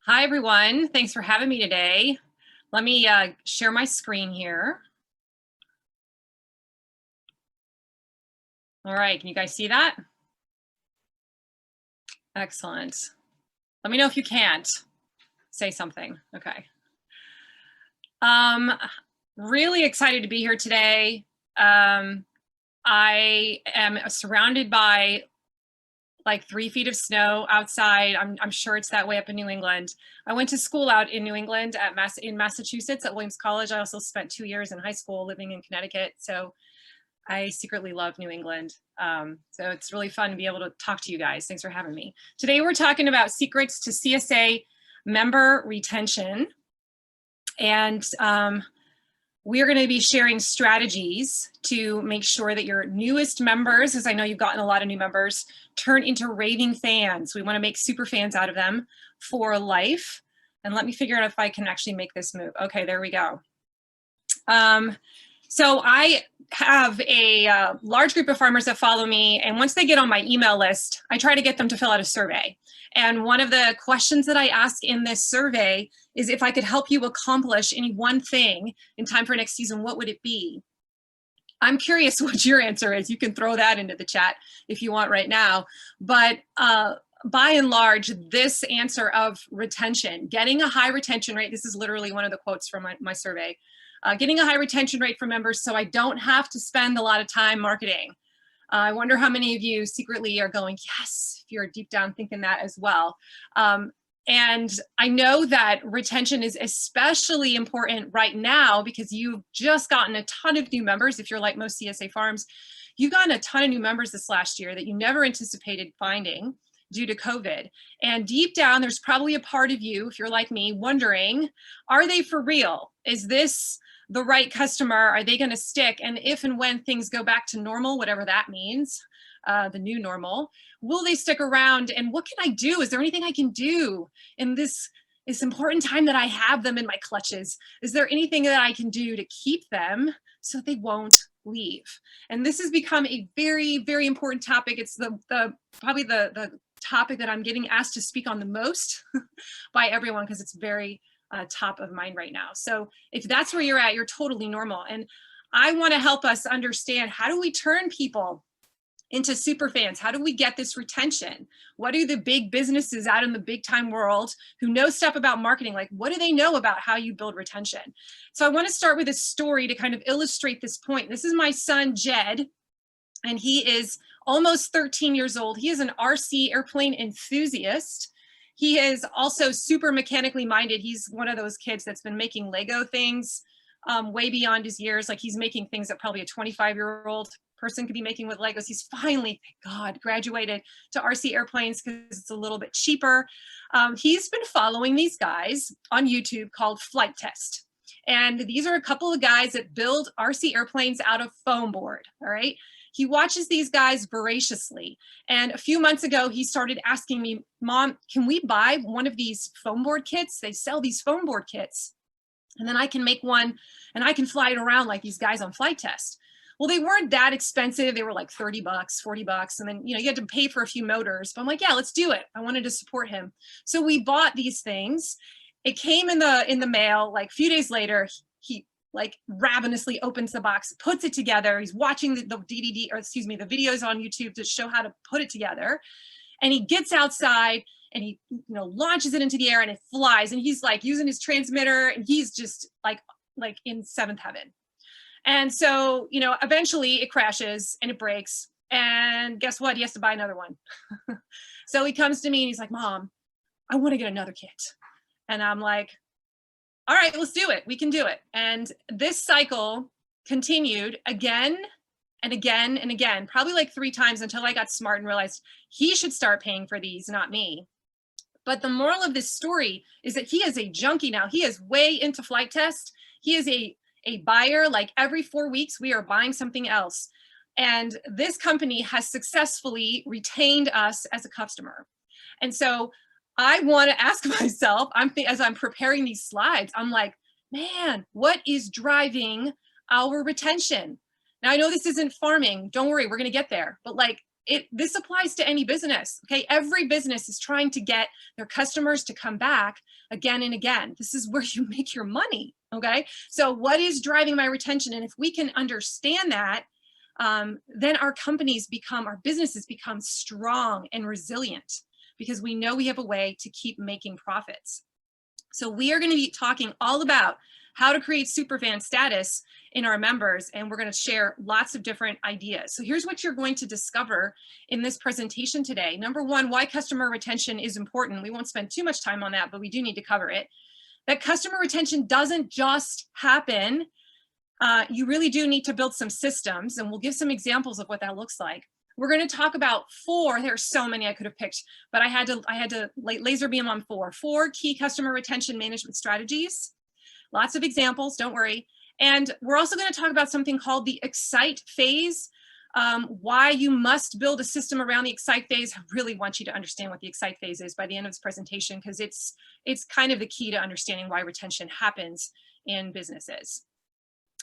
Hi, everyone. Thanks for having me today. Let me share my screen here. All right, can you guys see that? Excellent. Let me know if you can't. Say something. Okay. Really excited to be here today. I am surrounded by like 3 feet of snow outside. I'm sure it's that way up in New England. I went to school out in New England in Massachusetts at Williams College. I also spent 2 years in high school living in Connecticut. So I secretly love New England. So it's really fun to be able to talk to you guys. Thanks for having me. Today we're talking about secrets to CSA member retention. And we are going to be sharing strategies to make sure that your newest members, as I know you've gotten a lot of new members, turn into raving fans. We want to make super fans out of them for life. And let me figure out if I can actually make this move. Okay, there we go. So I have a large group of farmers that follow me, and once they get on my email list, I try to get them to fill out a survey. And one of the questions that I ask in this survey is if I could help you accomplish any one thing in time for next season, what would it be? I'm curious what your answer is. You can throw that into the chat if you want right now. But by and large, this answer of retention, getting a high retention rate, this is literally one of the quotes from my survey, getting a high retention rate for members so I don't have to spend a lot of time marketing. I wonder how many of you secretly are going, yes, if you're deep down thinking that as well. And I know that retention is especially important right now because you've just gotten a ton of new members. If you're like most CSA farms, you've gotten a ton of new members this last year that you never anticipated finding due to COVID. And deep down, there's probably a part of you, if you're like me, wondering, are they for real? Is this the right customer? Are they going to stick? And if and when things go back to normal, whatever that means, the new normal, will they stick around? And what can I do? Is there anything I can do in this important time that I have them in my clutches? Is there anything that I can do to keep them so they won't leave? And this has become a very, very important topic. It's probably the topic that I'm getting asked to speak on the most by everyone because it's very top of mind right now. So if that's where you're at, you're totally normal. And I want to help us understand, how do we turn people into super fans? How do we get this retention? What do the big businesses out in the big time world who know stuff about marketing, like what do they know about how you build retention? So I want to start with a story to kind of illustrate this point. This is my son, Jed, and he is almost 13 years old. He is an RC airplane enthusiast. He is also super mechanically minded. He's one of those kids that's been making Lego things way beyond his years. Like he's making things that probably a 25-year-old person could be making with Legos. He's finally, thank God, graduated to RC airplanes because it's a little bit cheaper. He's been following these guys on YouTube called Flight Test. And these are a couple of guys that build RC airplanes out of foam board, all right? He watches these guys voraciously. And a few months ago, he started asking me, Mom, can we buy one of these foam board kits? They sell these foam board kits. And then I can make one and I can fly it around like these guys on Flight Test. Well, they weren't that expensive. They were like 30 bucks, 40 bucks. And then, you had to pay for a few motors. But I'm like, yeah, let's do it. I wanted to support him. So we bought these things. It came in the mail. Like a few days later, he like ravenously opens the box, puts it together. He's watching the DVD, or excuse me, the videos on YouTube to show how to put it together. And he gets outside and he, launches it into the air and it flies. And he's like using his transmitter and he's just like in seventh heaven. And so, eventually it crashes and it breaks. And guess what? He has to buy another one. So he comes to me and he's like, Mom, I want to get another kit. And I'm like, all right, let's do it. We can do it. And this cycle continued again and again and again, probably like 3 times until I got smart and realized he should start paying for these, not me. But the moral of this story is that he is a junkie now. He is way into Flight Test. He is a buyer. Like every 4 weeks, we are buying something else. And this company has successfully retained us as a customer. And so I want to ask myself, as I'm preparing these slides, I'm like, man, what is driving our retention? Now, I know this isn't farming. Don't worry, we're going to get there. But like, this applies to any business, okay? Every business is trying to get their customers to come back again and again. This is where you make your money, okay? So what is driving my retention? And if we can understand that, then our businesses become strong and resilient because we know we have a way to keep making profits. So we are going to be talking all about how to create superfan status in our members, and we're going to share lots of different ideas. So here's what you're going to discover in this presentation today. Number one, why customer retention is important. We won't spend too much time on that, but we do need to cover it. That customer retention doesn't just happen. You really do need to build some systems, and we'll give some examples of what that looks like. We're going to talk about there's so many I could have picked, but I had to laser beam on four key customer retention management strategies. Lots of examples, don't worry. And we're also going to talk about something called the excite phase, why you must build a system around the excite phase. I really want you to understand what the excite phase is by the end of this presentation, because it's kind of the key to understanding why retention happens in businesses.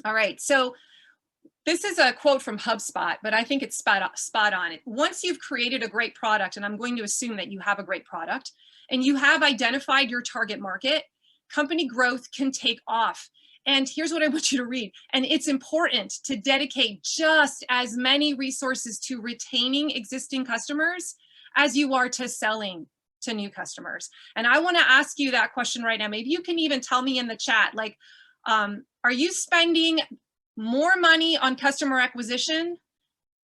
All right, so this is a quote from HubSpot, but I think it's spot on. Once you've created a great product, and I'm going to assume that you have a great product, and you have identified your target market, company growth can take off. And here's what I want you to read. And it's important to dedicate just as many resources to retaining existing customers as you are to selling to new customers. And I want to ask you that question right now. Maybe you can even tell me in the chat, like, are you spending more money on customer acquisition,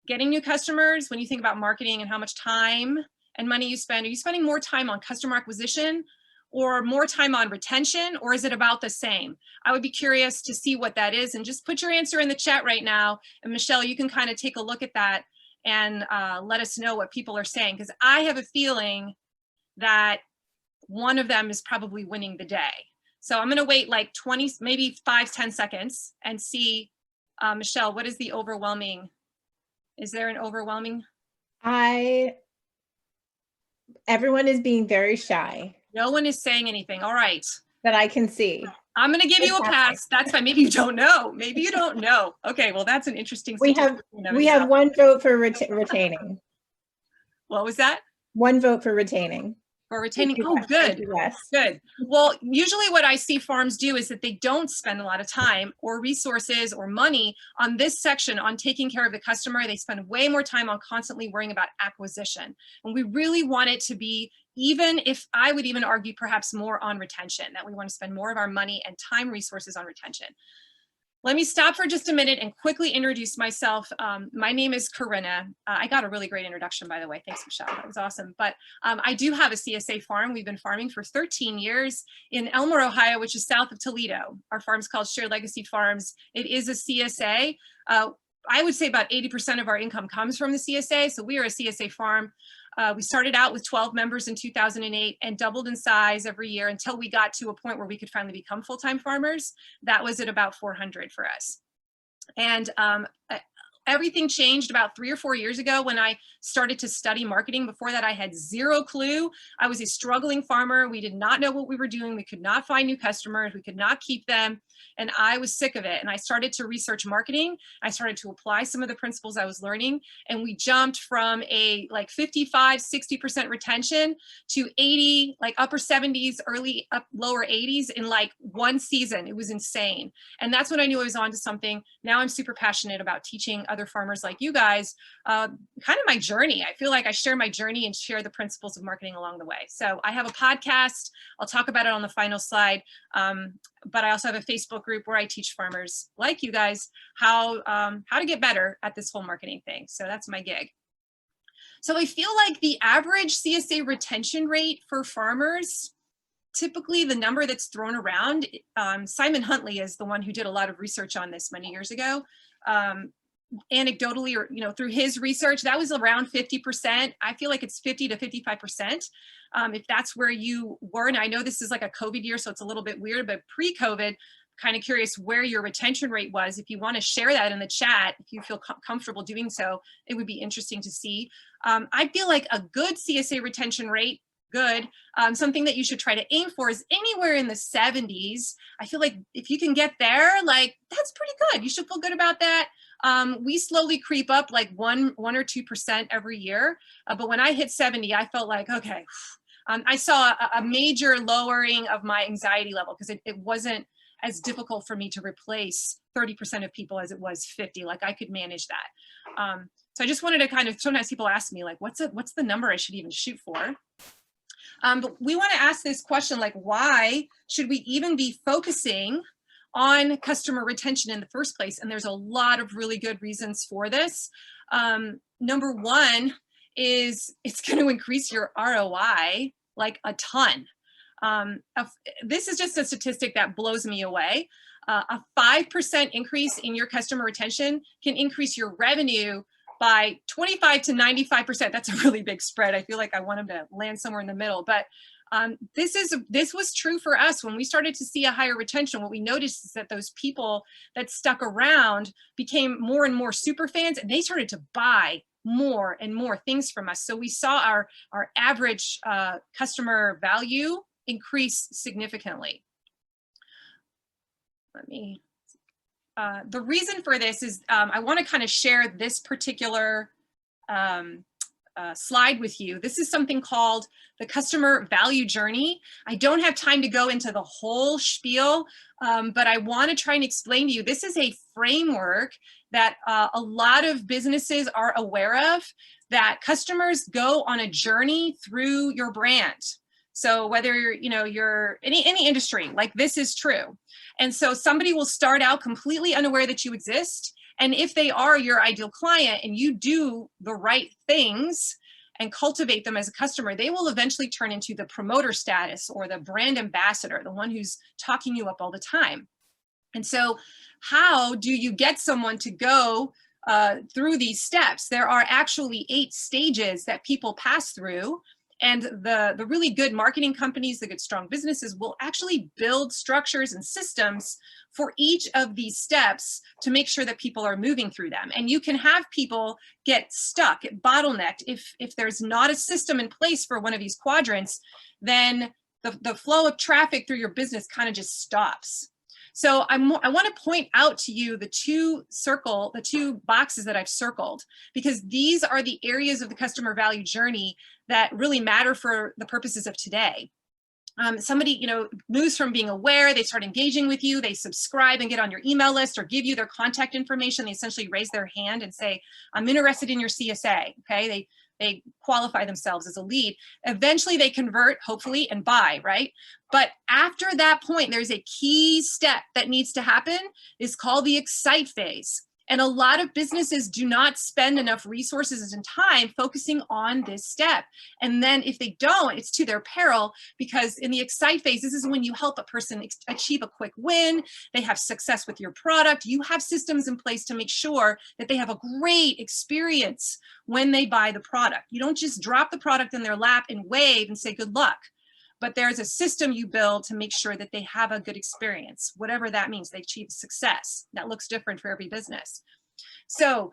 getting new customers, when you think about marketing and how much time and money you spend? Are you spending more time on customer acquisition or more time on retention, or is it about the same? I would be curious to see what that is, and just put your answer in the chat right now. And Michelle, you can kind of take a look at that and let us know what people are saying, because I have a feeling that one of them is probably winning the day. So I'm going to wait like 20, maybe 5-10 seconds and see, Michelle, what is the overwhelming? Is there an overwhelming? Everyone is being very shy. No one is saying anything. All right. That I can see. I'm going to give you a pass. That's fine. Maybe you don't know. Maybe you don't know. Okay, well, that's an interesting. We have one vote for retaining. What was that? One vote for retaining. For retaining. Oh, good. Good. Well, usually what I see farms do is that they don't spend a lot of time or resources or money on this section on taking care of the customer. They spend way more time on constantly worrying about acquisition. And we really want it to be, even if I would even argue perhaps more on retention, that we want to spend more of our money and time resources on retention. Let me stop for just a minute and quickly introduce myself. My name is Corinna. I got a really great introduction, by the way. Thanks, Michelle. That was awesome. But I do have a CSA farm. We've been farming for 13 years in Elmore, Ohio, which is south of Toledo. Our farm's called Shared Legacy Farms. It is a CSA. I would say about 80% of our income comes from the CSA. So we are a CSA farm. We started out with 12 members in 2008 and doubled in size every year until we got to a point where we could finally become full-time farmers. That was at about 400 for us. And everything changed about 3 or 4 years ago when I started to study marketing. Before that, I had zero clue. I was a struggling farmer. We did not know what we were doing. We could not find new customers. We could not keep them. And I was sick of it. And I started to research marketing. I started to apply some of the principles I was learning. And we jumped from a like 55, 60% retention to 80, like upper 70s, lower 80s in like one season. It was insane. And that's when I knew I was onto something. Now I'm super passionate about teaching other farmers like you guys, kind of my journey. I feel like I share my journey and share the principles of marketing along the way. So I have a podcast. I'll talk about it on the final slide. But I also have a Facebook group where I teach farmers like you guys how to get better at this whole marketing thing. So that's my gig. So I feel like the average CSA retention rate for farmers, typically the number that's thrown around, Simon Huntley is the one who did a lot of research on this many years ago. Anecdotally, or through his research, that was around 50%. I feel like it's 50 to 55%. If that's where you were, and I know this is like a COVID year, so it's a little bit weird, but pre-COVID, kind of curious where your retention rate was. If you want to share that in the chat, if you feel comfortable doing so, it would be interesting to see. I feel like a good CSA retention rate, something that you should try to aim for is anywhere in the 70s. I feel like if you can get there, like that's pretty good. You should feel good about that. we slowly creep up like 1 or 2% every year. But when I hit 70, I felt like, okay, I saw a major lowering of my anxiety level because it wasn't as difficult for me to replace 30% of people as it was 50. Like I could manage that. So I just wanted to kind of, sometimes people ask me like, what's the number I should even shoot for? But we want to ask this question, like, why should we even be focusing on customer retention in the first place? And there's a lot of really good reasons for this. Number one is it's going to increase your ROI like a ton. This is just a statistic that blows me away. A 5% increase in your customer retention can increase your revenue by 25 to 95%. That's a really big spread. I feel like I want them to land somewhere in the middle, but this was true for us when we started to see a higher retention. What we noticed is that those people that stuck around became more and more super fans, and they started to buy more and more things from us. So we saw our average customer value increase significantly. The reason for this is I want to kind of share this particular slide with you. This is something called the customer value journey. I don't have time to go into the whole spiel, but I want to try and explain to you, this is a framework that a lot of businesses are aware of, that customers go on a journey through your brand. So whether you're any industry, like this is true. And so somebody will start out completely unaware that you exist. And if they are your ideal client and you do the right things and cultivate them as a customer, they will eventually turn into the promoter status or the brand ambassador, the one who's talking you up all the time. And so how do you get someone to go through these steps? There are actually 8 stages that people pass through. And the really good marketing companies, the good strong businesses will actually build structures and systems for each of these steps to make sure that people are moving through them. And you can have people get stuck, get bottlenecked. If there's not a system in place for one of these quadrants, then the flow of traffic through your business kind of just stops. So I want to point out to you the two boxes that I've circled, because these are the areas of the customer value journey that really matter for the purposes of today. Somebody, moves from being aware, they start engaging with you, they subscribe and get on your email list or give you their contact information. They essentially raise their hand and say, I'm interested in your CSA, okay? They qualify themselves as a lead. Eventually they convert, hopefully, and buy, right? But after that point, there's a key step that needs to happen. It's called the excite phase. And a lot of businesses do not spend enough resources and time focusing on this step. And then if they don't, it's to their peril, because in the excite phase, this is when you help a person achieve a quick win. They have success with your product. You have systems in place to make sure that they have a great experience when they buy the product. You don't just drop the product in their lap and wave and say, good luck. But there's a system you build to make sure that they have a good experience, whatever that means. They achieve success. That looks different for every business. So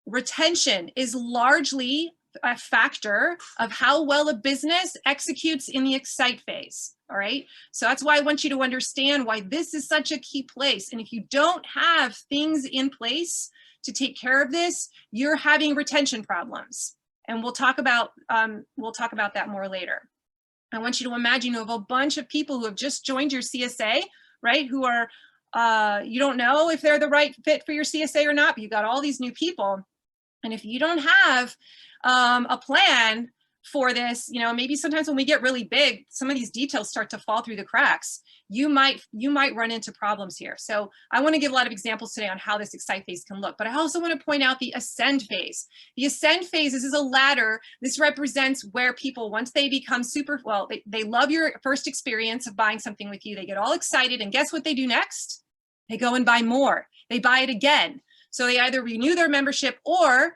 retention is largely a factor of how well a business executes in the excite phase. All right. So that's why I want you to understand why this is such a key place. And if you don't have things in place to take care of this, you're having retention problems. And we'll talk about that more later. I want you to imagine you have a bunch of people who have just joined your CSA, right? Who are, you don't know if they're the right fit for your CSA or not, but you got all these new people. And if you don't have a plan for this, maybe sometimes when we get really big, some of these details start to fall through the cracks. You might run into problems here. So I want to give a lot of examples today on how this excite phase can look, but I also want to point out the ascend phase. The ascend phase, this is a ladder. This represents where people, once they become they love your first experience of buying something with you, they get all excited, and guess what they do next? They go and buy more. They buy it again. So they either renew their membership or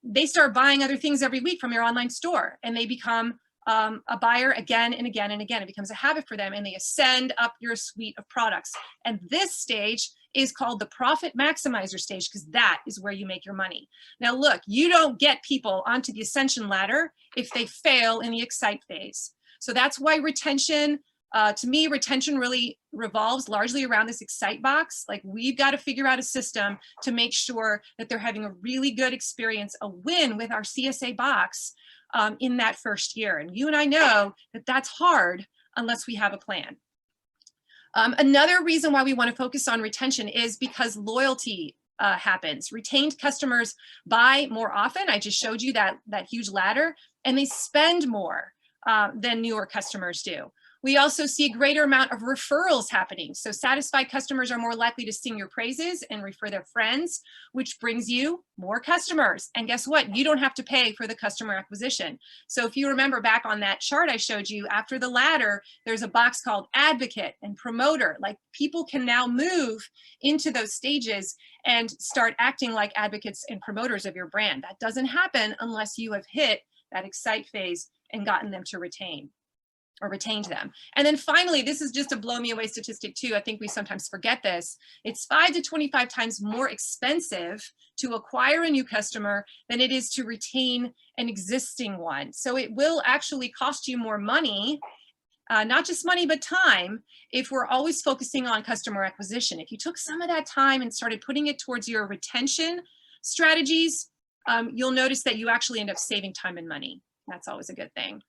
they start buying other things every week from your online store, and they become a buyer again and again and again. It becomes a habit for them, and they ascend up your suite of products. And this stage is called the profit maximizer stage, because that is where you make your money. Now, look, you don't get people onto the ascension ladder if they fail in the excite phase. So that's why retention To me, retention really revolves largely around this Excite box. Like, we've got to figure out a system to make sure that they're having a really good experience, a win with our CSA box in that first year. And you and I know that that's hard unless we have a plan. Another reason why we want to focus on retention is because loyalty happens. Retained customers buy more often. I just showed you that huge ladder, and they spend more than newer customers do. We also see a greater amount of referrals happening. So satisfied customers are more likely to sing your praises and refer their friends, which brings you more customers. And guess what? You don't have to pay for the customer acquisition. So if you remember back on that chart I showed you, after the ladder, there's a box called advocate and promoter. Like, people can now move into those stages and start acting like advocates and promoters of your brand. That doesn't happen unless you have hit that excite phase and gotten them to retain or retained them. And then finally, this is just a blow me away statistic too. I think we sometimes forget this. It's 5 to 25 times more expensive to acquire a new customer than it is to retain an existing one. So it will actually cost you more money, not just money, but time, if we're always focusing on customer acquisition. If you took some of that time and started putting it towards your retention strategies, you'll notice that you actually end up saving time and money. That's always a good thing.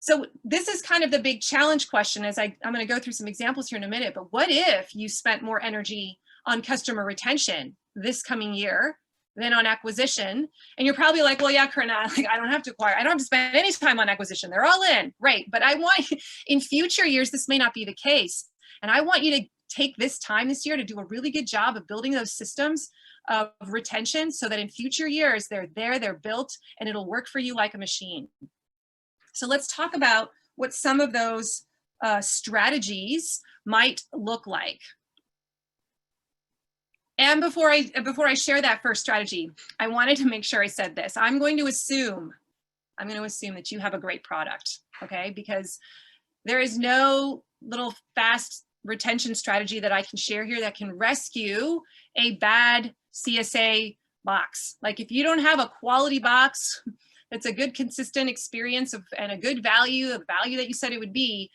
So this is kind of the big challenge question, as I'm going to go through some examples here in a minute, but what if you spent more energy on customer retention this coming year than on acquisition? And you're probably like, well, yeah, Corinna, like, I don't have to acquire, I don't have to spend any time on acquisition. They're all in, right? But I want, in future years, this may not be the case. And I want you to take this time this year to do a really good job of building those systems of retention so that in future years, they're there, they're built, and it'll work for you like a machine. So let's talk about what some of those strategies might look like. And before I share that first strategy, I wanted to make sure I said this. I'm going to assume that you have a great product, okay? Because there is no little fast retention strategy that I can share here that can rescue a bad CSA box. Like, if you don't have a quality box, it's a good, consistent experience and a good value, the value that you said it would be,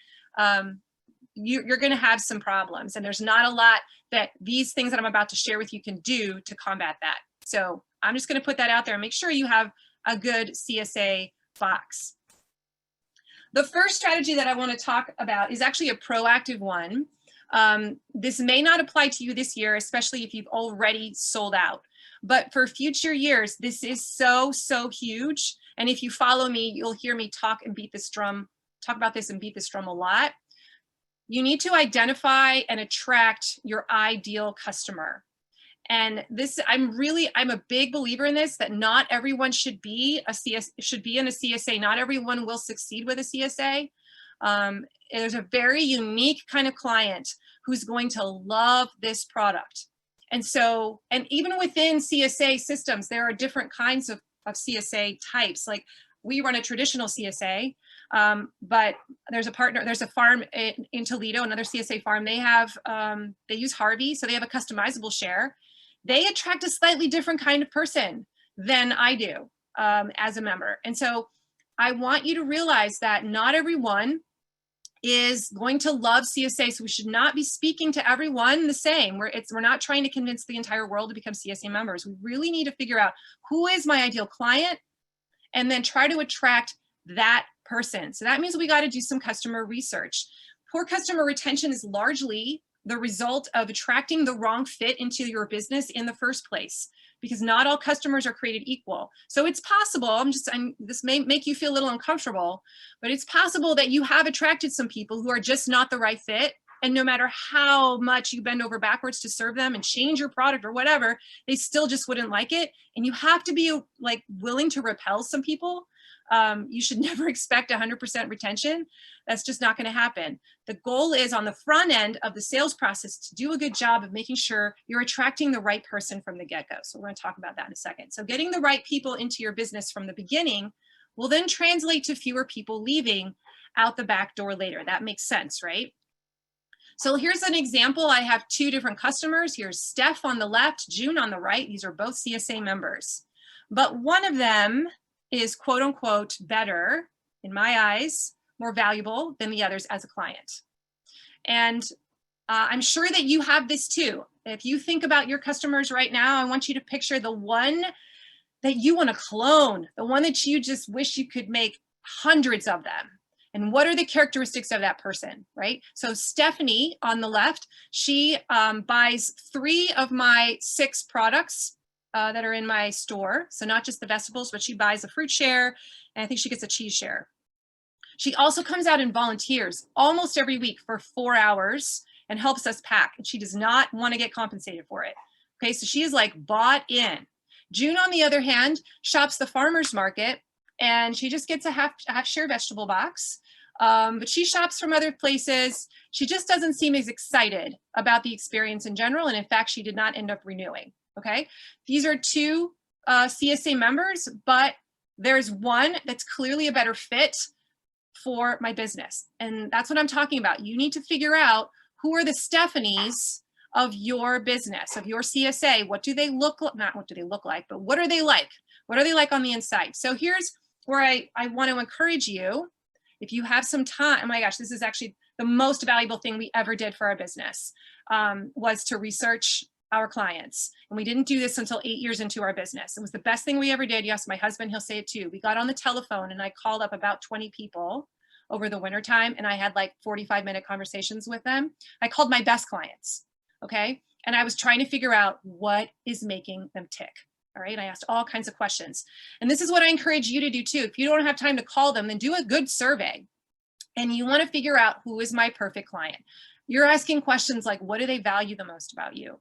you're going to have some problems. And there's not a lot that these things that I'm about to share with you can do to combat that. So I'm just going to put that out there and make sure you have a good CSA box. The first strategy that I want to talk about is actually a proactive one. This may not apply to you this year, especially if you've already sold out. But for future years, this is so, so huge. And if you follow me, you'll hear me talk about this and beat this drum a lot. You need to identify and attract your ideal customer. And this, I'm a big believer in this, that not everyone should be in a CSA. Not everyone will succeed with a CSA. There's a very unique kind of client who's going to love this product. And so, and even within CSA systems, there are different kinds of CSA types. Like, we run a traditional CSA, but there's a farm in Toledo, another CSA farm. They use Harvey, so they have a customizable share. They attract a slightly different kind of person than I do as a member. And so I want you to realize that not everyone is going to love CSA, so we should not be speaking to everyone the same. We're not trying to convince the entire world to become CSA members. We really need to figure out who is my ideal client and then try to attract that person. So that means we got to do some customer research. Poor customer retention is largely the result of attracting the wrong fit into your business in the first place, because not all customers are created equal. So it's possible, this may make you feel a little uncomfortable, but it's possible that you have attracted some people who are just not the right fit. And no matter how much you bend over backwards to serve them and change your product or whatever, they still just wouldn't like it. And you have to be like willing to repel some people. You should never expect 100% retention. That's just not going to happen. The goal is on the front end of the sales process to do a good job of making sure you're attracting the right person from the get-go. So we're going to talk about that in a second. So getting the right people into your business from the beginning will then translate to fewer people leaving out the back door later. That makes sense, right? So here's an example. I have two different customers. Here's Steph on the left, June on the right. These are both CSA members. But one of them is quote unquote better, in my eyes, more valuable than the others as a client. And I'm sure that you have this too. If you think about your customers right now, I want you to picture the one that you want to clone, the one that you just wish you could make hundreds of them. And what are the characteristics of that person, right? So Stephanie on the left, she buys 3 of my 6 products that are in my store. So not just the vegetables, but she buys a fruit share, and I think she gets a cheese share. She also comes out and volunteers almost every week for 4 hours and helps us pack. And she does not want to get compensated for it. Okay, so she is like bought in. June, on the other hand, shops the farmer's market, and she just gets a half share vegetable box. But she shops from other places. She just doesn't seem as excited about the experience in general. And in fact, she did not end up renewing. Okay, these are 2 CSA members, but there's one that's clearly a better fit for my business. And that's what I'm talking about. You need to figure out who are the Stephanies of your business, of your CSA. What do they look like? Not what do they look like, but what are they like? What are they like on the inside? So here's where I want to encourage you. If you have some time, oh my gosh, this is actually the most valuable thing we ever did for our business, was to research our clients. And we didn't do this until 8 years into our business. It was the best thing we ever did. Yes, my husband, he'll say it too. We got on the telephone and I called up about 20 people over the wintertime, and I had like 45-minute conversations with them. I called my best clients, okay? And I was trying to figure out what is making them tick. All right, I asked all kinds of questions. And this is what I encourage you to do too. If you don't have time to call them, then do a good survey. And you want to figure out who is my perfect client. You're asking questions like, what do they value the most about you?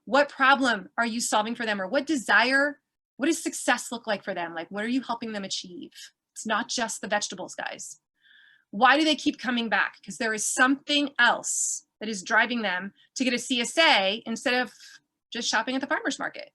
What problem are you solving for them? Or what desire, what does success look like for them? Like, what are you helping them achieve? It's not just the vegetables, guys. Why do they keep coming back? Because there is something else that is driving them to get a CSA instead of just shopping at the farmer's market.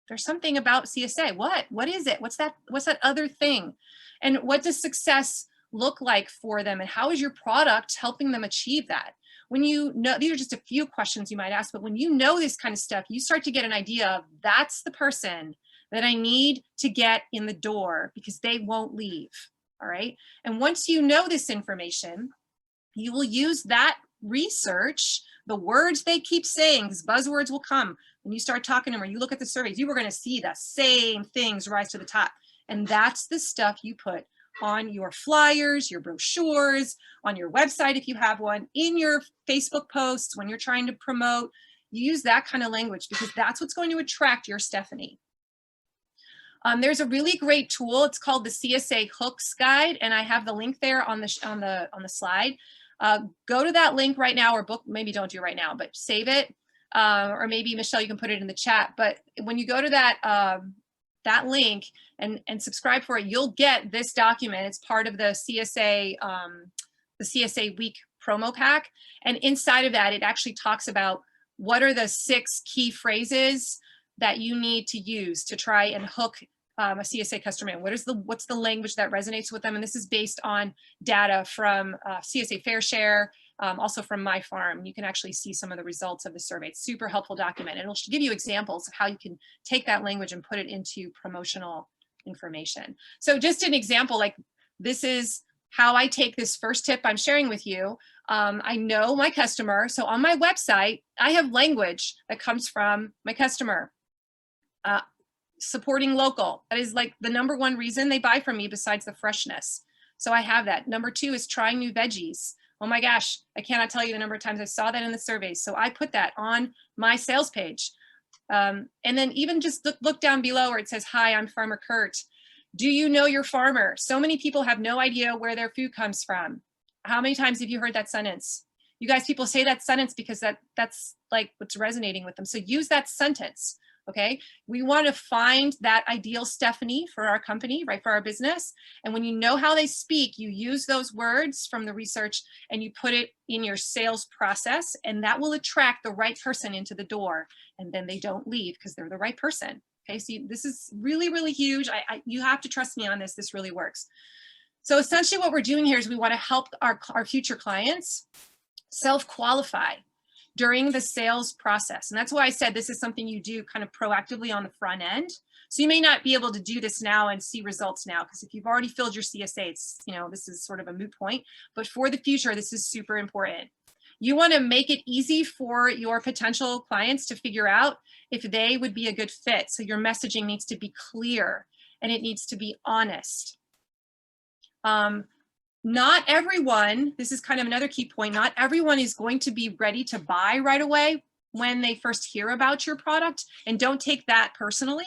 There's something about CSA. What is it? What's that other thing? And what does success look like for them? And how is your product helping them achieve that? When you know, these are just a few questions you might ask, but when you know this kind of stuff, you start to get an idea of that's the person that I need to get in the door because they won't leave. All right. And once you know this information, you will use that research, the words they keep saying, because buzzwords will come. When you start talking to them or you look at the surveys, you are going to see the same things rise to the top. And that's the stuff you put on your flyers, your brochures, on your website if you have one, in your Facebook posts when you're trying to promote. You use that kind of language because that's what's going to attract your Stephanie. There's a really great tool. It's called the CSA Hooks guide, and I have the link there on the slide. Go to that link right now, or book. Maybe don't do it right now, but save it. Or maybe Michelle, you can put it in the chat. But when you go to that that link and subscribe for it, you'll get this document. It's part of the CSA Week promo pack, and inside of that, it actually talks about what are the 6 key phrases that you need to use to try and hook a CSA customer in. What's the language that resonates with them? And this is based on data from CSA Fair Share, also from My Farm. You can actually see some of the results of the survey. It's a super helpful document. And it'll give you examples of how you can take that language and put it into promotional information. So just an example, like this is how I take this first tip I'm sharing with you. I know my customer. So on my website, I have language that comes from my customer. Supporting local. That is like the #1 reason they buy from me besides the freshness. So I have that. #2 is trying new veggies. Oh my gosh, I cannot tell you the number of times I saw that in the surveys. So I put that on my sales page. And then even just look down below where it says, hi, I'm Farmer Kurt. Do you know your farmer? So many people have no idea where their food comes from. How many times have you heard that sentence? You guys, people say that sentence because that's like what's resonating with them. So use that sentence. Okay, we want to find that ideal Stephanie for our company, right, for our business. And when you know how they speak, you use those words from the research and you put it in your sales process, and that will attract the right person into the door. And then they don't leave because they're the right person. Okay, so this is really, really huge. You have to trust me on this. This really works. So essentially what we're doing here is we want to help our future clients self-qualify during the sales process. And that's why I said this is something you do kind of proactively on the front end. So you may not be able to do this now and see results now, because if you've already filled your CSA, it's, this is sort of a moot point. But for the future, this is super important. You want to make it easy for your potential clients to figure out if they would be a good fit. So your messaging needs to be clear and it needs to be honest. Not everyone, this is kind of another key point, not everyone is going to be ready to buy right away when they first hear about your product, and don't take that personally.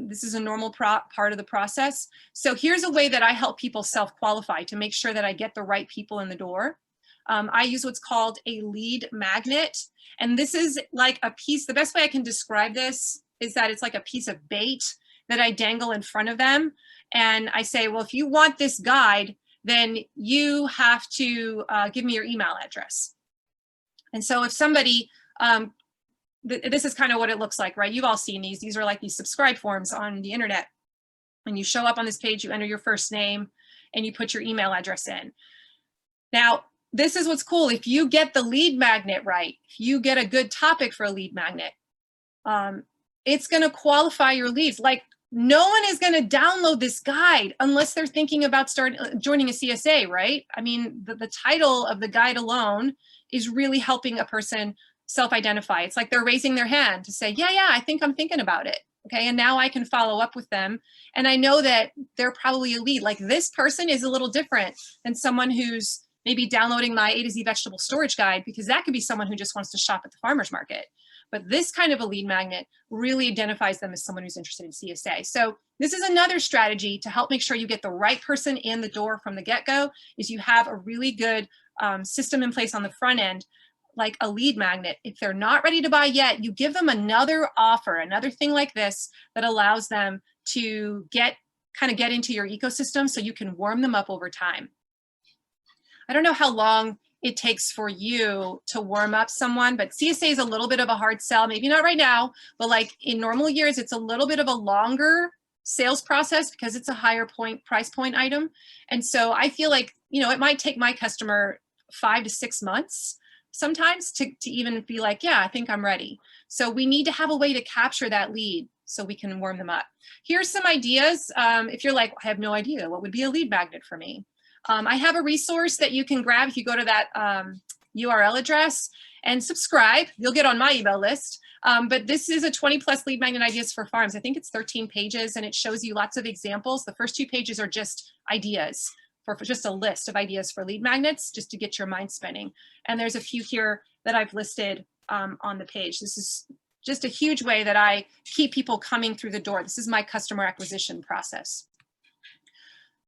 This is a normal part of the process. So here's a way that I help people self-qualify to make sure that I get the right people in the door. I use what's called a lead magnet. And this is like a piece, the best way I can describe this is that it's like a piece of bait that I dangle in front of them. And I say, well, if you want this guide, then you have to give me your email address. And so if somebody, this is kind of what it looks like, right? You've all seen these. These are like these subscribe forms on the internet. When you show up on this page, you enter your first name and you put your email address in. Now, this is what's cool. If you get the lead magnet right, if you get a good topic for a lead magnet, it's going to qualify your leads. Like, no one is going to download this guide unless they're thinking about joining a CSA, right? I mean, the title of the guide alone is really helping a person self-identify. It's like they're raising their hand to say, yeah, I think I'm thinking about it. Okay, and now I can follow up with them. And I know that they're probably a lead. Like, this person is a little different than someone who's maybe downloading my A to Z vegetable storage guide, because that could be someone who just wants to shop at the farmer's market. But this kind of a lead magnet really identifies them as someone who's interested in CSA. So this is another strategy to help make sure you get the right person in the door from the get-go, is you have a really good system in place on the front end, like a lead magnet. If they're not ready to buy yet, you give them another offer, another thing like this that allows them to get into your ecosystem so you can warm them up over time. I don't know how long it takes for you to warm up someone, but CSA is a little bit of a hard sell, maybe not right now, but like in normal years, it's a little bit of a longer sales process because it's a higher price point item. And so I feel like, it might take my customer 5 to 6 months sometimes to even be like, yeah, I think I'm ready. So we need to have a way to capture that lead so we can warm them up. Here's some ideas. If you're like, I have no idea, what would be a lead magnet for me? I have a resource that you can grab if you go to that URL address and subscribe. You'll get on my email list. But this is a 20+ lead magnet ideas for farms. I think it's 13 pages and it shows you lots of examples. The first 2 pages are just ideas, for just a list of ideas for lead magnets, just to get your mind spinning. And there's a few here that I've listed on the page. This is just a huge way that I keep people coming through the door. This is my customer acquisition process.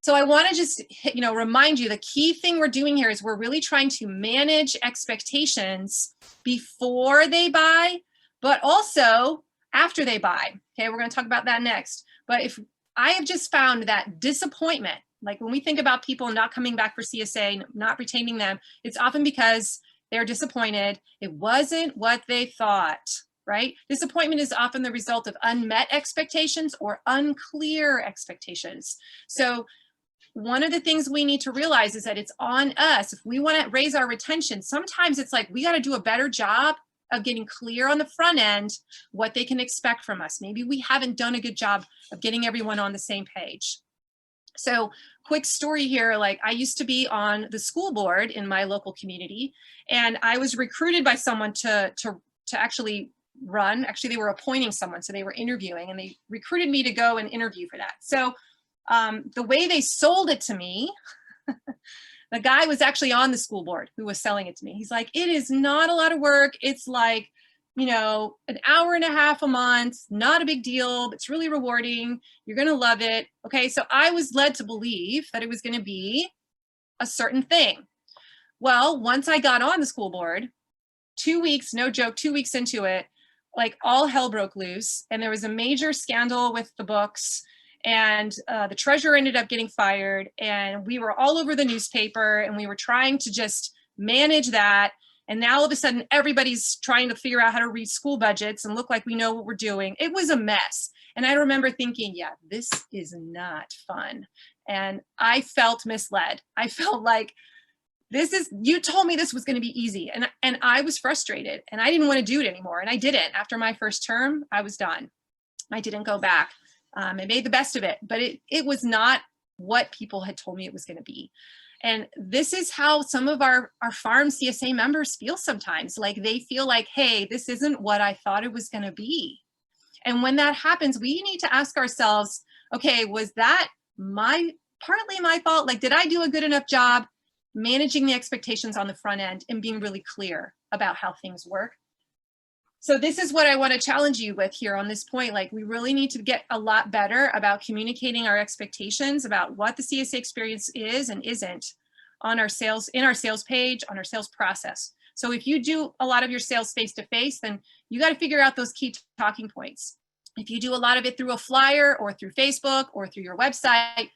So I want to just, remind you, the key thing we're doing here is we're really trying to manage expectations before they buy, but also after they buy. Okay, we're going to talk about that next. But if I have just found that disappointment, like when we think about people not coming back for CSA, not retaining them, it's often because they're disappointed. It wasn't what they thought, right? Disappointment is often the result of unmet expectations or unclear expectations. So one of the things we need to realize is that it's on us. If we want to raise our retention, sometimes it's like we got to do a better job of getting clear on the front end what they can expect from us. Maybe we haven't done a good job of getting everyone on the same page. So quick story here, like I used to be on the school board in my local community, and I was recruited by someone to actually run. Actually, they were appointing someone, so they were interviewing, and they recruited me to go and interview for that. So the way they sold it to me, the guy was actually on the school board who was selling it to me. He's like, it is not a lot of work. It's like, an hour and a half a month, not a big deal, but it's really rewarding. You're going to love it. Okay, so I was led to believe that it was going to be a certain thing. Well, once I got on the school board, 2 weeks, no joke, 2 weeks into it, like all hell broke loose, and there was a major scandal with the books. And the treasurer ended up getting fired, and we were all over the newspaper, and we were trying to just manage that. And now all of a sudden, everybody's trying to figure out how to read school budgets and look like we know what we're doing. It was a mess. And I remember thinking, yeah, this is not fun. And I felt misled. I felt like you told me this was going to be easy. And I was frustrated, and I didn't want to do it anymore. And I didn't. After my first term, I was done. I didn't go back. I made the best of it, but it was not what people had told me it was going to be. And this is how some of our farm CSA members feel sometimes. Like they feel like, hey, this isn't what I thought it was going to be. And when that happens, we need to ask ourselves, okay, was that partly my fault? Like, did I do a good enough job managing the expectations on the front end and being really clear about how things work? So this is what I want to challenge you with here on this point. Like, we really need to get a lot better about communicating our expectations about what the CSA experience is and isn't on our sales, in our sales page, on our sales process. So if you do a lot of your sales face-to-face, then you got to figure out those key talking points. If you do a lot of it through a flyer or through Facebook or through your website,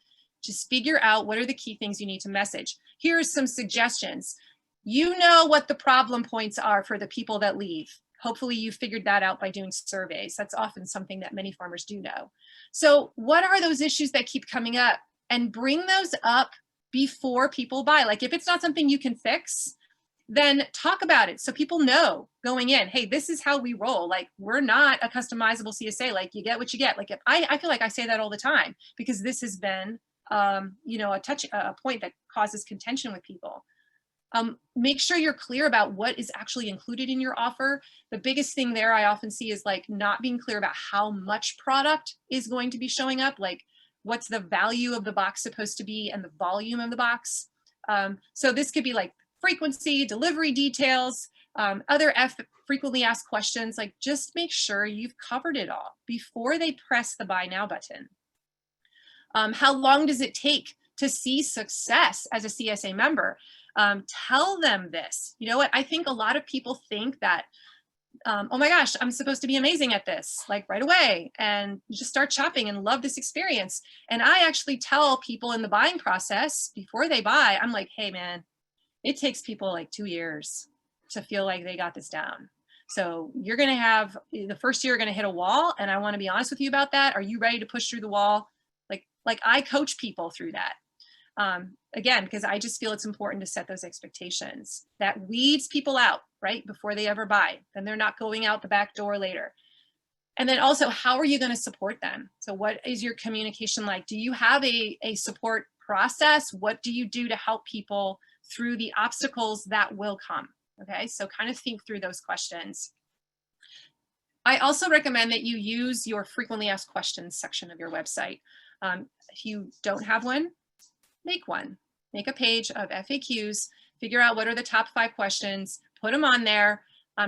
just figure out what are the key things you need to message. Here are some suggestions. You know what the problem points are for the people that leave. Hopefully you figured that out by doing surveys. That's often something that many farmers do know. So what are those issues that keep coming up? And bring those up before people buy. Like if it's not something you can fix, then talk about it so people know going in, hey, this is how we roll. Like we're not a customizable CSA. Like you get what you get. Like if I feel like I say that all the time because this has been, you know, a point that causes contention with people. Make sure you're clear about what is actually included in your offer. The biggest thing there I often see is like not being clear about how much product is going to be showing up, like what's the value of the box supposed to be and the volume of the box. So this could be like frequency, delivery details, other frequently asked questions. Like just make sure you've covered it all before they press the buy now button. How long does it take to see success as a CSA member? Tell them this. You know what? I think a lot of people think that, oh my gosh, I'm supposed to be amazing at this, like right away, and just start shopping and love this experience. And I actually tell people in the buying process before they buy, I'm like, hey man, it takes people like 2 years to feel like they got this down. So you're going to have the first year, you're going to hit a wall. And I want to be honest with you about that. Are you ready to push through the wall? Like I coach people through that. Again, because I just feel it's important to set those expectations. That weeds people out, right, before they ever buy. Then they're not going out the back door later. And then also, how are you going to support them? So what is your communication like? Do you have a support process? What do you do to help people through the obstacles that will come? Okay, so kind of think through those questions. I also recommend that you use your frequently asked questions section of your website. If you don't have one, make one. Make a page of FAQs, figure out what are the top 5 questions, put them on there.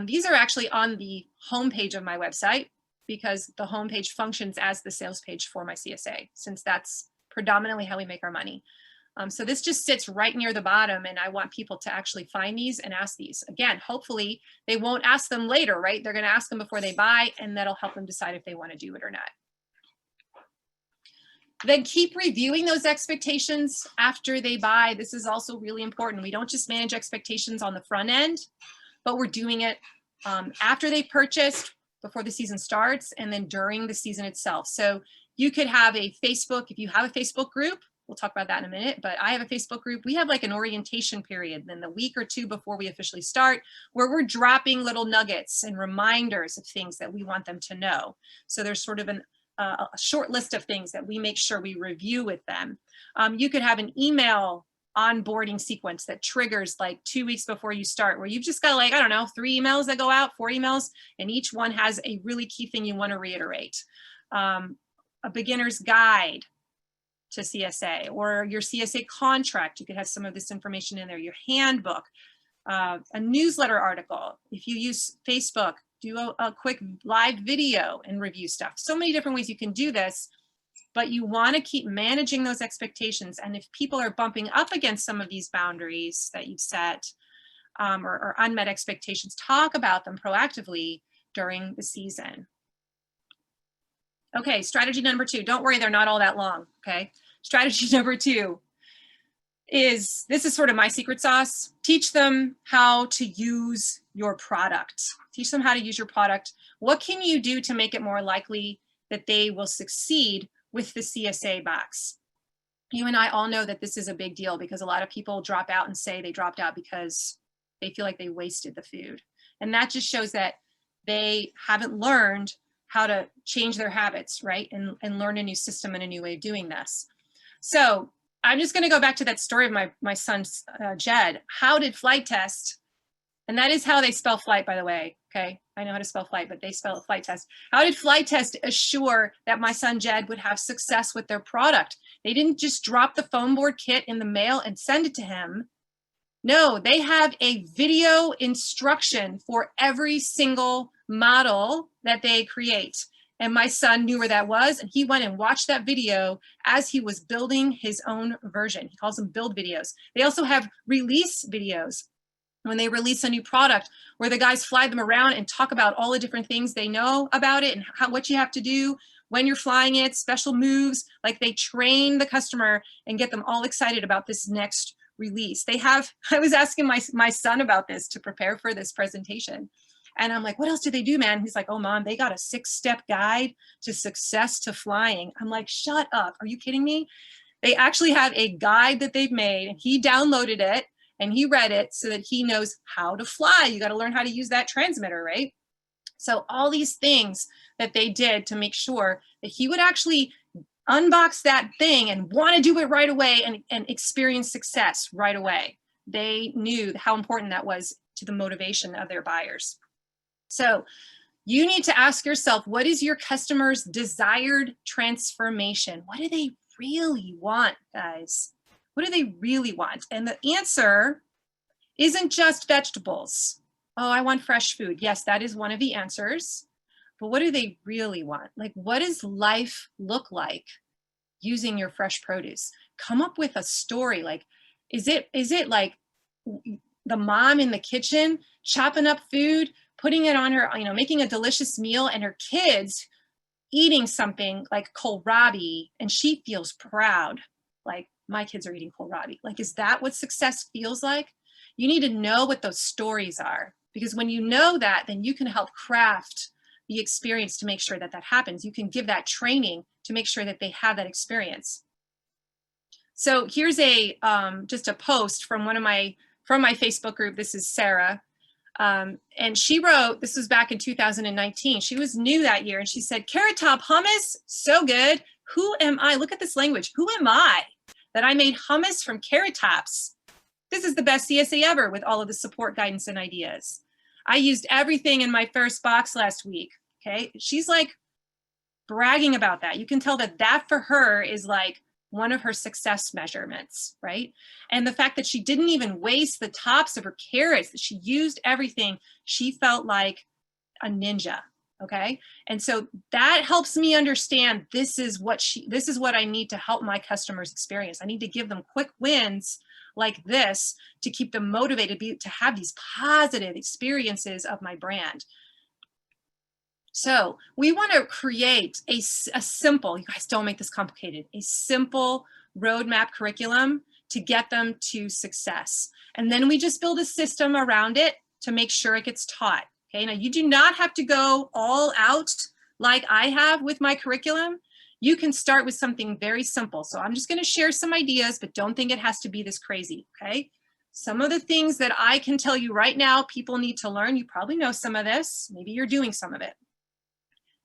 These are actually on the homepage of my website because the homepage functions as the sales page for my CSA, since that's predominantly how we make our money. So this just sits right near the bottom, and I want people to actually find these and ask these. Again, hopefully they won't ask them later, right? They're going to ask them before they buy, and that'll help them decide if they want to do it or not. Then keep reviewing those expectations after they buy. This is also really important. We don't just manage expectations on the front end, but we're doing it after they purchased, before the season starts, and then during the season itself. So you could have a Facebook, if you have a Facebook group, we'll talk about that in a minute, but I have a Facebook group. We have like an orientation period, then the week or 2 before we officially start, where we're dropping little nuggets and reminders of things that we want them to know. So there's sort of a short list of things that we make sure we review with them. You could have an email onboarding sequence that triggers like 2 weeks before you start, where you've just got like, I don't know, 3 emails that go out, 4 emails, and each one has a really key thing you want to reiterate. A beginner's guide to CSA, or your CSA contract. You could have some of this information in there, your handbook, a newsletter article. If you use Facebook, do a quick live video and review stuff. So many different ways you can do this, but you want to keep managing those expectations. And if people are bumping up against some of these boundaries that you've set or unmet expectations, talk about them proactively during the season. Okay, strategy number 2. Don't worry, they're not all that long, okay? Strategy number 2 is, this is sort of my secret sauce. Teach them how to use your product. Teach them how to use your product. What can you do to make it more likely that they will succeed with the CSA box? You and I all know that this is a big deal because a lot of people drop out and say they dropped out because they feel like they wasted the food. And that just shows that they haven't learned how to change their habits, right? And learn a new system and a new way of doing this. So I'm just going to go back to that story of my son, Jed. How did flight test, and that is how they spell flight, by the way, okay? I know how to spell flight, but they spell it flight test. How did flight test assure that my son, Jed, would have success with their product? They didn't just drop the foam board kit in the mail and send it to him. No, they have a video instruction for every single model that they create. And my son knew where that was, and he went and watched that video as he was building his own version. He calls them build videos. They also have release videos when they release a new product, where the guys fly them around and talk about all the different things they know about it and what you have to do when you're flying it, special moves. Like, they train the customer and get them all excited about this next release. They have, I was asking my son about this to prepare for this presentation. And I'm like, what else do they do, man? He's like, oh, Mom, they got a 6-step guide to success to flying. I'm like, shut up. Are you kidding me? They actually have a guide that they've made, and he downloaded it and he read it so that he knows how to fly. You got to learn how to use that transmitter, right? So all these things that they did to make sure that he would actually unbox that thing and want to do it right away and experience success right away. They knew how important that was to the motivation of their buyers. So you need to ask yourself, what is your customer's desired transformation? What do they really want, guys? What do they really want? And the answer isn't just vegetables. Oh, I want fresh food. Yes, that is one of the answers. But what do they really want? Like, what does life look like using your fresh produce? Come up with a story. Like, is it like the mom in the kitchen chopping up food, putting it on her, making a delicious meal, and her kids eating something like kohlrabi, and she feels proud, like, my kids are eating kohlrabi. Like, is that what success feels like? You need to know what those stories are, because when you know that, then you can help craft the experience to make sure that that happens. You can give that training to make sure that they have that experience. So here's just a post from my Facebook group. This is Sarah. And she wrote, this was back in 2019. She was new that year, and she said, Carrot Top hummus, so good. Who am I? Look at this language. Who am I that I made hummus from carrot tops? This is the best CSA ever, with all of the support, guidance, and ideas. I used everything in my first box last week. Okay. She's like bragging about that. You can tell that that for her is like one of her success measurements, right? And the fact that she didn't even waste the tops of her carrots, that she used everything, she felt like a ninja. Okay. And so that helps me understand this is what I need to help my customers experience. I need to give them quick wins like this to keep them motivated to have these positive experiences of my brand. So we want to create a simple, you guys don't make this complicated, a simple roadmap curriculum to get them to success. And then we just build a system around it to make sure it gets taught. Okay, now you do not have to go all out like I have with my curriculum. You can start with something very simple. So I'm just going to share some ideas, but don't think it has to be this crazy, okay? Some of the things that I can tell you right now people need to learn, you probably know some of this, maybe you're doing some of it.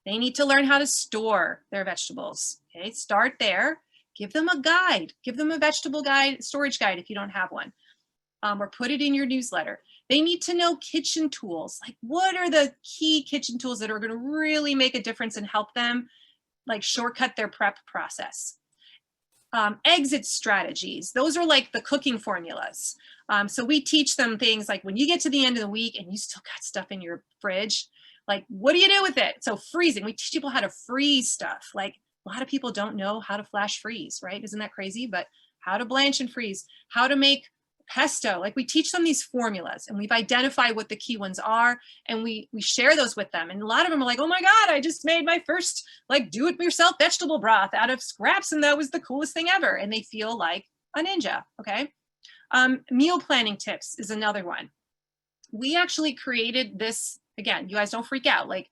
They need to learn how to store their vegetables, okay? Start there. Give them a guide. Give them a vegetable guide, storage guide if you don't have one, or put it in your newsletter. They need to know kitchen tools. Like, what are the key kitchen tools that are going to really make a difference and help them like shortcut their prep process? Exit strategies. Those are like the cooking formulas. So we teach them things like when you get to the end of the week and you still got stuff in your fridge, like, what do you do with it? So freezing, we teach people how to freeze stuff. Like, a lot of people don't know how to flash freeze, right? Isn't that crazy? But how to blanch and freeze, how to make pesto. Like, we teach them these formulas, and we've identified what the key ones are, and we share those with them. And a lot of them are like, oh my God, I just made my first like do-it-yourself vegetable broth out of scraps, and that was the coolest thing ever. And they feel like a ninja, okay? Meal planning tips is another one. We actually created this, again, you guys don't freak out. Like,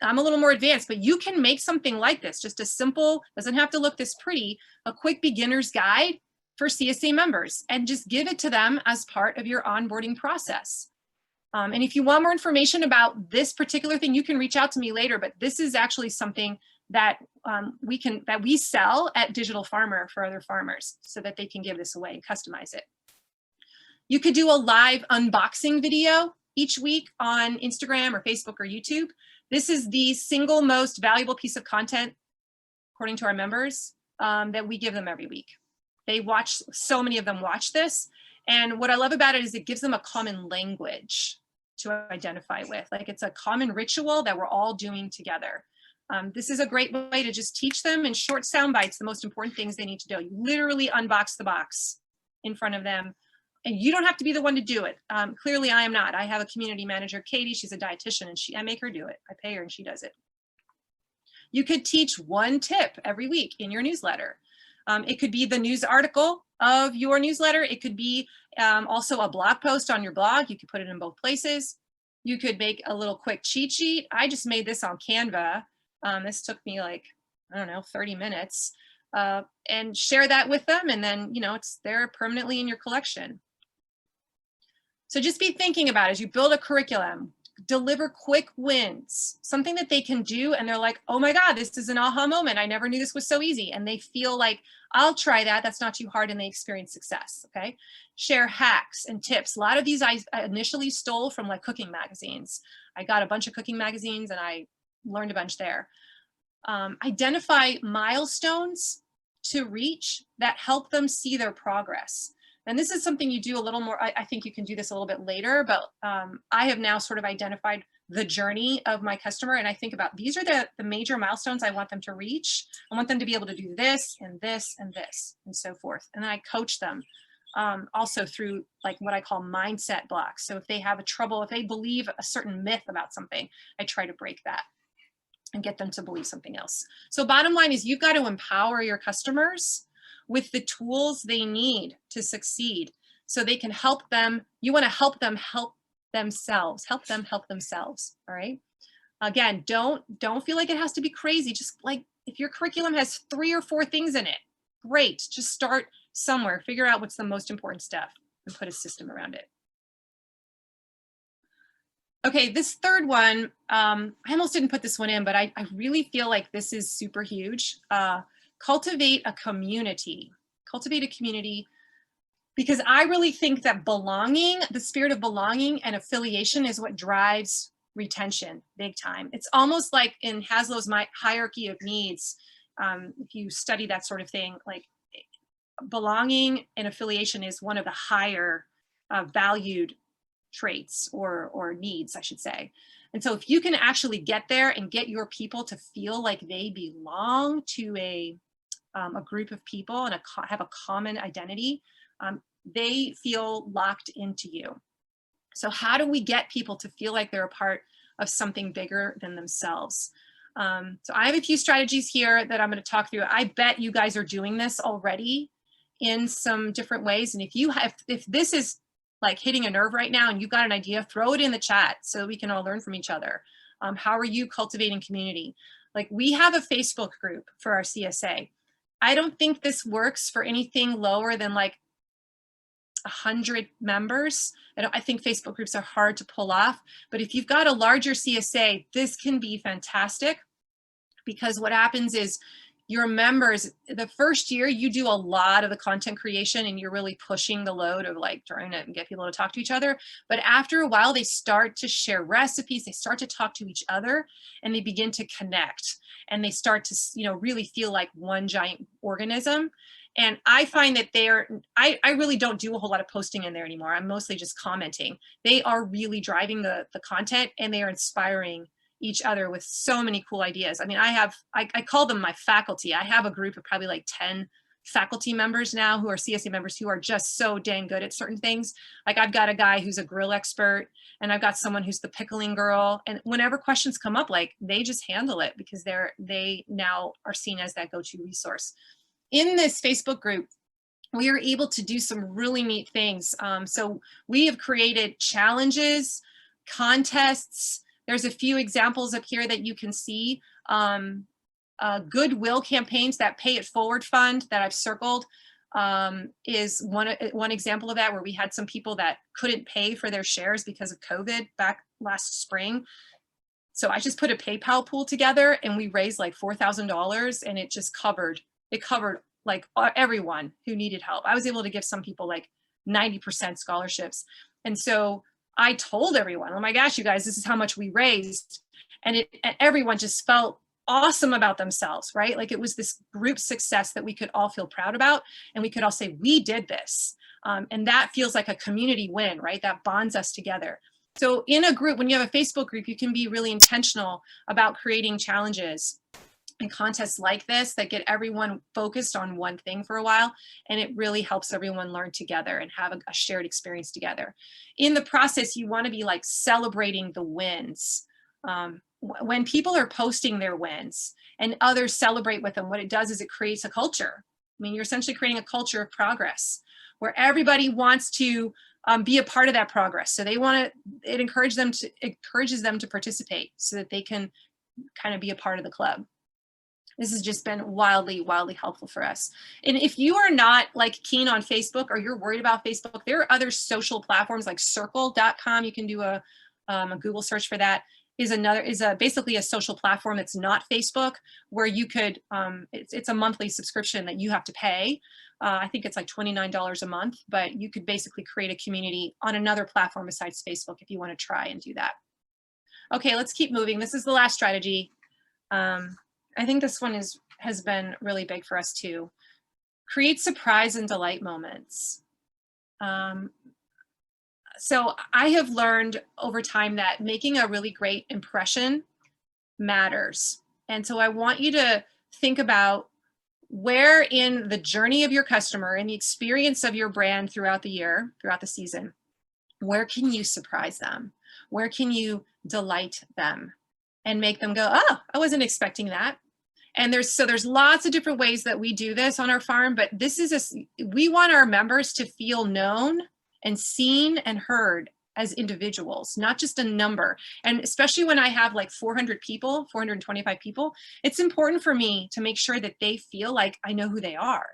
I'm a little more advanced, but you can make something like this, just a simple, doesn't have to look this pretty, a quick beginner's guide for CSA members, and just give it to them as part of your onboarding process. And if you want more information about this particular thing, you can reach out to me later, but this is actually something that we sell at Digital Farmer for other farmers so that they can give this away and customize it. You could do a live unboxing video each week on Instagram or Facebook or YouTube. This is the single most valuable piece of content, according to our members, that we give them every week. They watch, so many of them watch this. And what I love about it is it gives them a common language to identify with. Like, it's a common ritual that we're all doing together. This is a great way to just teach them in short sound bites the most important things they need to do. You literally unbox the box in front of them. And you don't have to be the one to do it. Clearly, I am not. I have a community manager, Katie. She's a dietitian, and I make her do it. I pay her, and she does it. You could teach one tip every week in your newsletter. It could be the news article of your newsletter. It could be also a blog post on your blog. You could put it in both places. You could make a little quick cheat sheet. I just made this on Canva. This took me like, I don't know, 30 minutes. And share that with them. And then, you know, it's there permanently in your collection. So just be thinking about, as you build a curriculum, deliver quick wins, something that they can do. And they're like, oh my God, this is an aha moment. I never knew this was so easy. And they feel like, I'll try that. That's not too hard. And they experience success. Okay. Share hacks and tips. A lot of these I initially stole from like cooking magazines. I got a bunch of cooking magazines and I learned a bunch there. Identify milestones to reach that help them see their progress. And this is something you do a little more, I think you can do this a little bit later, but I have now sort of identified the journey of my customer. And I think about, these are the major milestones I want them to reach. I want them to be able to do this and this and this and so forth. And then I coach them also through like what I call mindset blocks. So if they have a trouble, if they believe a certain myth about something, I try to break that and get them to believe something else. So bottom line is, you've got to empower your customers with the tools they need to succeed so they can help them. You want to help them help themselves, help them help themselves. All right. Again, don't feel like it has to be crazy. Just like, if your curriculum has 3 or 4 things in it, great. Just start somewhere, figure out what's the most important stuff and put a system around it. Okay, this third one, I almost didn't put this one in, but I really feel like this is super huge. Cultivate a community. Cultivate a community, because I really think that belonging, the spirit of belonging and affiliation, is what drives retention big time. It's almost like in Haslow's hierarchy of needs, if you study that sort of thing, like belonging and affiliation is one of the higher valued traits or needs, I should say. And so if you can actually get there and get your people to feel like they belong to a group of people and have a common identity, they feel locked into you. So how do we get people to feel like they're a part of something bigger than themselves? So I have a few strategies here that I'm going to talk through. I bet you guys are doing this already in some different ways. And if this is like hitting a nerve right now and you've got an idea, throw it in the chat so we can all learn from each other. How are you cultivating community? Like, we have a Facebook group for our CSA. I don't think this works for anything lower than like 100 members. I think Facebook groups are hard to pull off, but if you've got a larger CSA, this can be fantastic, because what happens is your members, the first year, you do a lot of the content creation and you're really pushing the load of like trying to get people to talk to each other. But after a while, they start to share recipes, they start to talk to each other, and they begin to connect, and they start to, you know, really feel like one giant organism. And I find that I really don't do a whole lot of posting in there anymore. I'm mostly just commenting. They are really driving the content, and they are inspiring each other with so many cool ideas. I mean, I call them my faculty. I have a group of probably like 10 faculty members now who are CSA members who are just so dang good at certain things. Like, I've got a guy who's a grill expert, and I've got someone who's the pickling girl. And whenever questions come up, like, they just handle it because they now are seen as that go-to resource. In this Facebook group, we are able to do some really neat things. So we have created challenges, contests. There's a few examples up here that you can see. Goodwill Campaigns, that Pay It Forward fund that I've circled. is one example of that, where we had some people that couldn't pay for their shares because of COVID back last spring. So I just put a PayPal pool together and we raised like $4,000, and it covered like everyone who needed help. I was able to give some people like 90% scholarships. And so I told everyone, oh my gosh, you guys, this is how much we raised. And everyone just felt awesome about themselves, right? Like it was this group success that we could all feel proud about. And we could all say, we did this. And that feels like a community win, right? That bonds us together. So in a group, when you have a Facebook group, you can be really intentional about creating challenges and contests like this that get everyone focused on one thing for a while. And it really helps everyone learn together and have a shared experience together. In the process, you want to be like celebrating the wins. When people are posting their wins and others celebrate with them, what it does is it creates a culture. I mean, you're essentially creating a culture of progress where everybody wants to be a part of that progress. So it encourages them to participate so that they can kind of be a part of the club. This has just been wildly, wildly helpful for us. And if you are not like keen on Facebook, or you're worried about Facebook, there are other social platforms like circle.com. You can do a Google search for that. Is basically a social platform that's not Facebook, where you could, it's a monthly subscription that you have to pay. I think it's like $29 a month, but you could basically create a community on another platform besides Facebook if you want to try and do that. Okay, let's keep moving. This is the last strategy. I think this one has been really big for us too. Create surprise and delight moments. So I have learned over time that making a really great impression matters. And so I want you to think about where in the journey of your customer and the experience of your brand throughout the year, throughout the season, where can you surprise them? Where can you delight them and make them go, oh, I wasn't expecting that. And there's lots of different ways that we do this on our farm, but we want our members to feel known and seen and heard as individuals, not just a number. And especially when I have like 400 people, 425 people, it's important for me to make sure that they feel like I know who they are.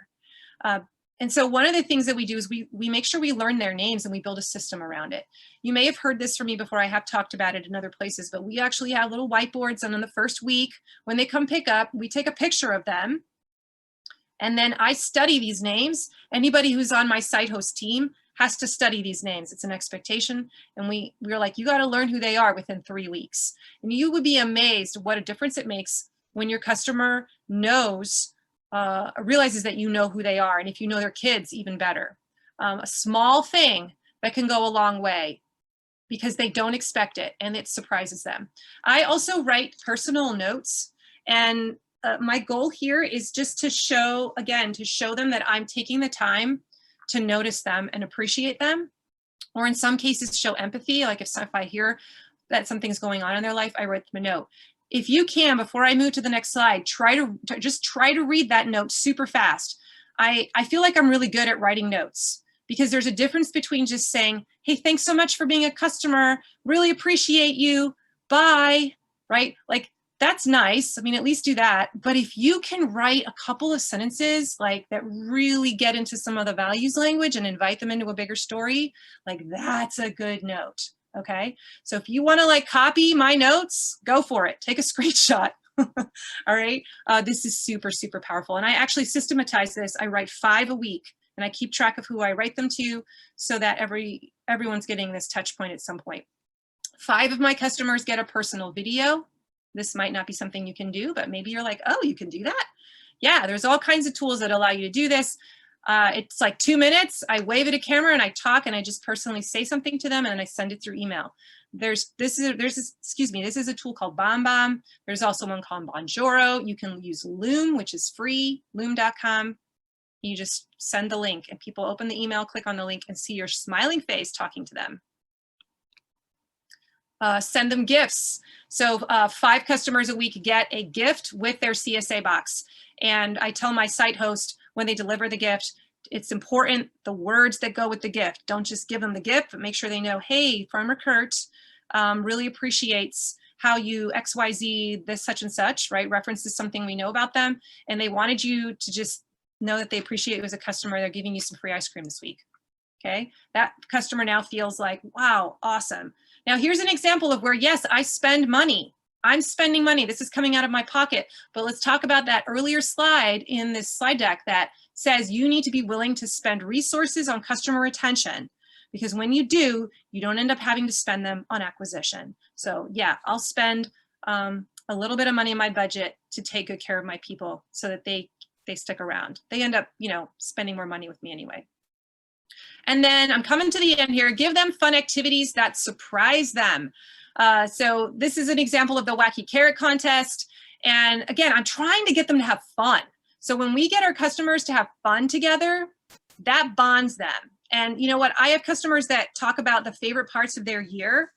And so one of the things that we do is we make sure we learn their names and we build a system around it. You may have heard this from me before. I have talked about it in other places, but we actually have little whiteboards, and on the first week, when they come pick up, we take a picture of them. And then I study these names. Anybody who's on my site host team has to study these names. It's an expectation. And we're like, you got to learn who they are within 3 weeks. And you would be amazed what a difference it makes when your customer realizes that you know who they are. And if you know their kids, even better. A small thing that can go a long way because they don't expect it and it surprises them. I also write personal notes, and my goal here is just to show them that I'm taking the time to notice them and appreciate them, or in some cases show empathy. Like if I hear that something's going on in their life, I write them a note. If you can, before I move to the next slide, try to read that note super fast. I feel like I'm really good at writing notes, because there's a difference between just saying, hey, thanks so much for being a customer, really appreciate you, bye, right? Like, that's nice. I mean, at least do that. But if you can write a couple of sentences like that really get into some of the values language and invite them into a bigger story, like that's a good note. Okay. So if you want to like copy my notes, go for it. Take a screenshot. All right. This is super, super powerful. And I actually systematize this. I write 5 a week, and I keep track of who I write them to so that everyone's getting this touch point at some point. 5 of my customers get a personal video. This might not be something you can do, but maybe you're like, oh, you can do that? Yeah, there's all kinds of tools that allow you to do this. It's like 2 minutes. I wave at a camera and I talk, and I just personally say something to them, and then I send it through email. This is a tool called BombBomb. There's also one called Bonjoro. You can use Loom, which is free, loom.com. You just send the link, and people open the email, click on the link, and see your smiling face talking to them. Send them gifts. So 5 customers a week get a gift with their CSA box. And I tell my site host when they deliver the gift, it's important the words that go with the gift. Don't just give them the gift, but make sure they know, hey, Farmer Kurt really appreciates how you XYZ this such and such, right? References something we know about them. And they wanted you to just know that they appreciate you as a customer. They're giving you some free ice cream this week. Okay, that customer now feels like, wow, awesome. Now here's an example of where, yes, I spend money. I'm spending money. This is coming out of my pocket. But let's talk about that earlier slide in this slide deck that says you need to be willing to spend resources on customer retention, because when you do, you don't end up having to spend them on acquisition. So yeah, I'll spend a little bit of money in my budget to take good care of my people so that they stick around. They end up, spending more money with me anyway. And then I'm coming to the end here. Give them fun activities that surprise them. So this is an example of the Wacky Carrot Contest. And again, I'm trying to get them to have fun. So when we get our customers to have fun together, that bonds them. And you know what? I have customers that talk about the favorite parts of their year.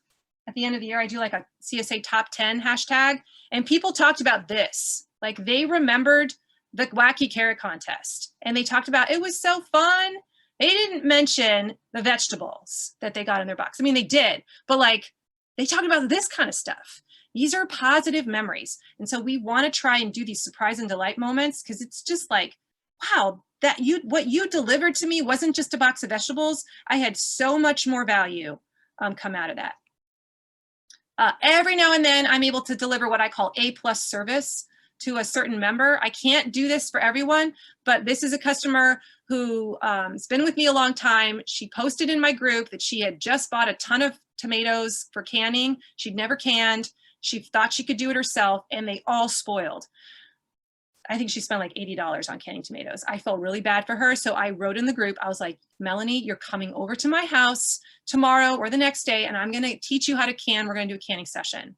At the end of the year, I do like a CSA top 10 hashtag. And people talked about this. Like they remembered the Wacky Carrot Contest. And they talked about, it was so fun. They didn't mention the vegetables that they got in their box. I mean, they did, but like they talked about this kind of stuff. These are positive memories. And so we want to try and do these surprise and delight moments, because it's just like, wow, what you delivered to me wasn't just a box of vegetables. I had so much more value come out of that. Every now and then I'm able to deliver what I call A+ service to a certain member. I can't do this for everyone, but this is a customer who has been with me a long time. She posted in my group that she had just bought a ton of tomatoes for canning. She'd never canned. She thought she could do it herself, and they all spoiled. I think she spent like $80 on canning tomatoes. I felt really bad for her. So I wrote in the group, I was like, Melanie, you're coming over to my house tomorrow or the next day, and I'm going to teach you how to can. We're going to do a canning session.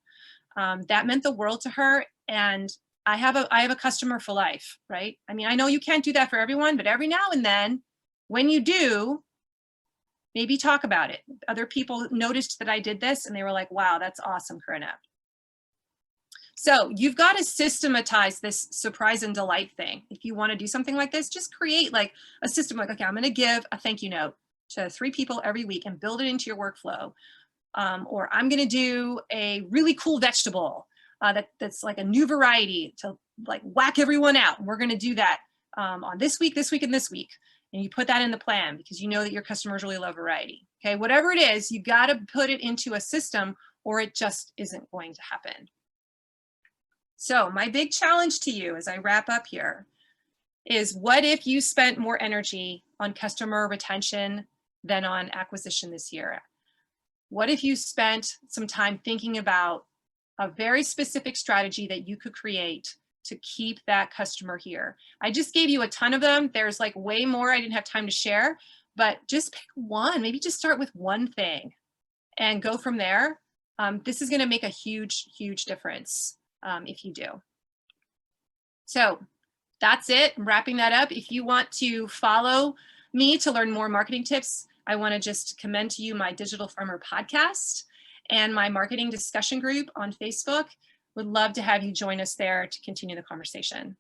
That meant the world to her. And I have a customer for life, right? I mean, I know you can't do that for everyone, but every now and then when you do, maybe talk about it. Other people noticed that I did this and they were like, wow, that's awesome, Corinna. So you've got to systematize this surprise and delight thing. If you want to do something like this, just create like a system like, okay, I'm going to give a thank you note to 3 people every week and build it into your workflow. Or I'm going to do a really cool vegetable that's like a new variety to like whack everyone out. And we're going to do that on this week, and this week. And you put that in the plan because you know that your customers really love variety. Okay, whatever it is, you got to put it into a system or it just isn't going to happen. So my big challenge to you as I wrap up here is, what if you spent more energy on customer retention than on acquisition this year? What if you spent some time thinking about a very specific strategy that you could create to keep that customer here? I just gave you a ton of them. There's like way more I didn't have time to share, but just pick one. Maybe just start with one thing and go from there. This is going to make a huge, huge difference if you do. So that's it. I'm wrapping that up. If you want to follow me to learn more marketing tips, I want to just commend to you my Digital Farmer podcast and my marketing discussion group on Facebook. Would love to have you join us there to continue the conversation.